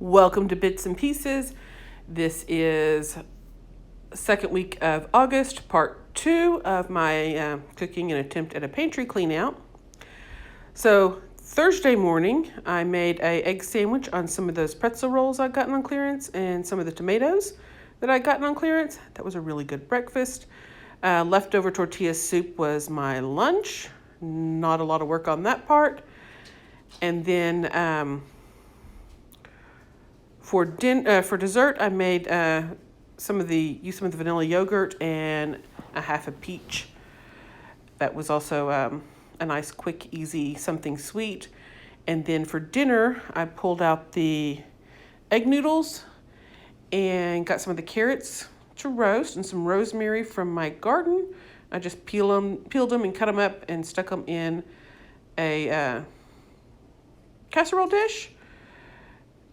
Welcome to Bits and Pieces. This is second week of August, part 2 of my cooking and attempt at a pantry clean out. So Thursday morning, I made an egg sandwich on some of those pretzel rolls I'd gotten on clearance and some of the tomatoes that I'd gotten on clearance. That was a really good breakfast. Leftover tortilla soup was my lunch. Not a lot of work on that part. And then for dessert, I made some of the vanilla yogurt and a half a peach. That was also a nice, quick, easy something sweet. And then for dinner, I pulled out the egg noodles and got some of the carrots to roast and some rosemary from my garden. I just peeled them and cut them up and stuck them in a casserole dish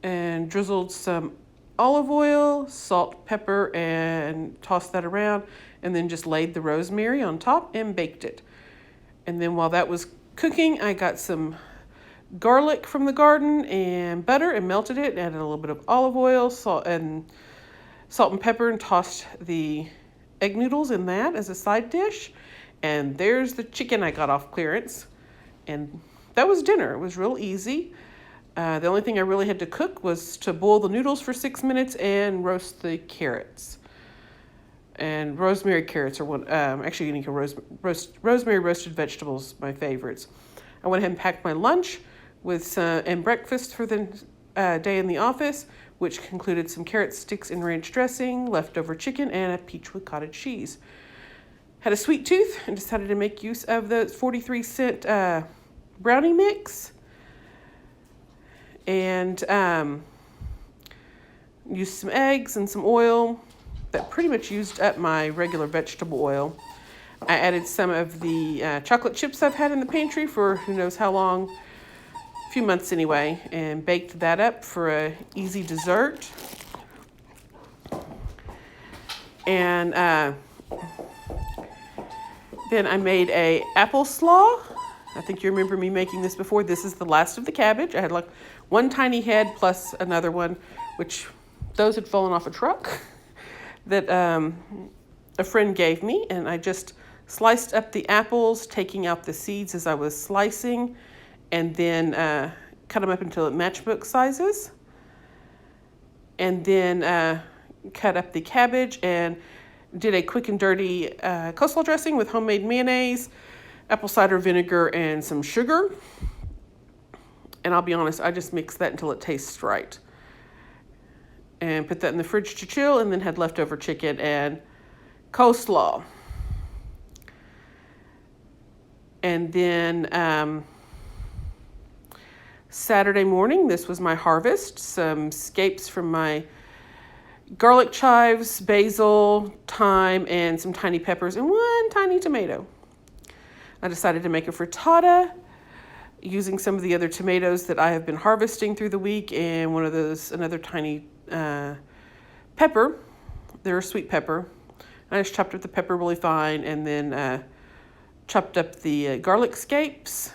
and drizzled some olive oil, salt, pepper, and tossed that around, and then just laid the rosemary on top and baked it. And then while that was cooking, I got some garlic from the garden and butter and melted it, added a little bit of olive oil, salt and pepper, and tossed the egg noodles in that as a side dish. And there's the chicken I got off clearance. And that was dinner. It was real easy. The only thing I really had to cook was to boil the noodles for 6 minutes and roast the carrots. And rosemary carrots are one. Actually, you need rosemary roasted vegetables, my favorites. I went ahead and packed my lunch and breakfast for the day in the office, which included some carrot sticks and ranch dressing, leftover chicken, and a peach with cottage cheese. Had a sweet tooth and decided to make use of the 43-cent brownie mix. And used some eggs and some oil. That pretty much used up my regular vegetable oil. I added some of the chocolate chips I've had in the pantry for who knows how long, a few months anyway, and baked that up for a easy dessert. And then I made a apple slaw. I think you remember me making this before. This is the last of the cabbage. I had like one tiny head plus another one, which those had fallen off a truck that a friend gave me. And I just sliced up the apples, taking out the seeds as I was slicing, and then cut them up until matchbook sizes. And then cut up the cabbage and did a quick and dirty coleslaw dressing with homemade mayonnaise, apple cider vinegar, and some sugar. And I'll be honest, I just mixed that until it tastes right. And put that in the fridge to chill, and then had leftover chicken and coleslaw. And then Saturday morning, this was my harvest. Some scapes from my garlic chives, basil, thyme, and some tiny peppers, and one tiny tomato. I decided to make a frittata using some of the other tomatoes that I have been harvesting through the week, and another tiny pepper. They're a sweet pepper. I just chopped up the pepper really fine, and then chopped up the garlic scapes.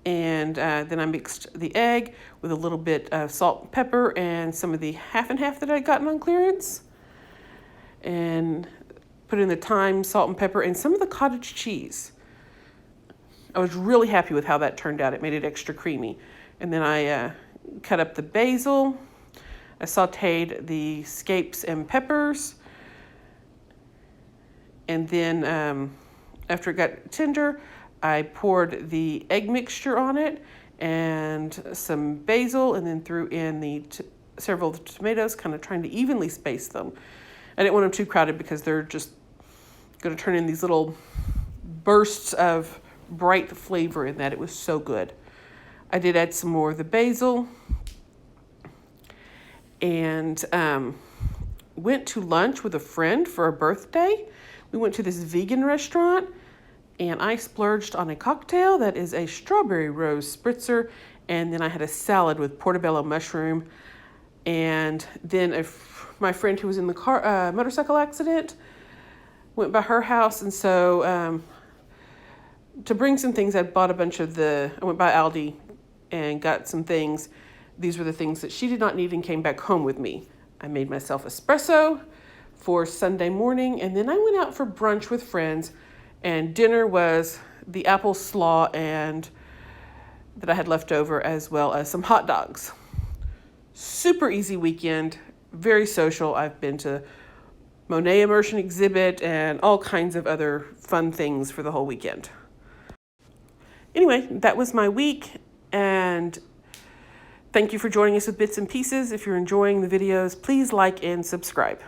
And then I mixed the egg with a little bit of salt and pepper and some of the half and half that I'd gotten on clearance. And put in the thyme, salt and pepper, and some of the cottage cheese. I was really happy with how that turned out. It made it extra creamy. And then I cut up the basil. I sauteed the scapes and peppers. And then after it got tender, I poured the egg mixture on it and some basil, and then threw in several of the tomatoes, kind of trying to evenly space them. I didn't want them too crowded because they're just going to turn in these little bursts of bright flavor in that. It was so good. I did add some more of the basil and went to lunch with a friend for a birthday. We went to this vegan restaurant, and I splurged on a cocktail that is a strawberry rose spritzer, and then I had a salad with portobello mushroom. And then my friend who was in the motorcycle accident went by her house, and so to bring some things, I went by Aldi and got some things. These were the things that she did not need and came back home with me. I made myself espresso for Sunday morning, and then I went out for brunch with friends, and dinner was the apple slaw and that I had left over, as well as some hot dogs. Super easy weekend, very social. I've been to Monet immersion exhibit and all kinds of other fun things for the whole weekend. Anyway, that was my week, and thank you for joining us with Bits and Pieces. If you're enjoying the videos, please like and subscribe.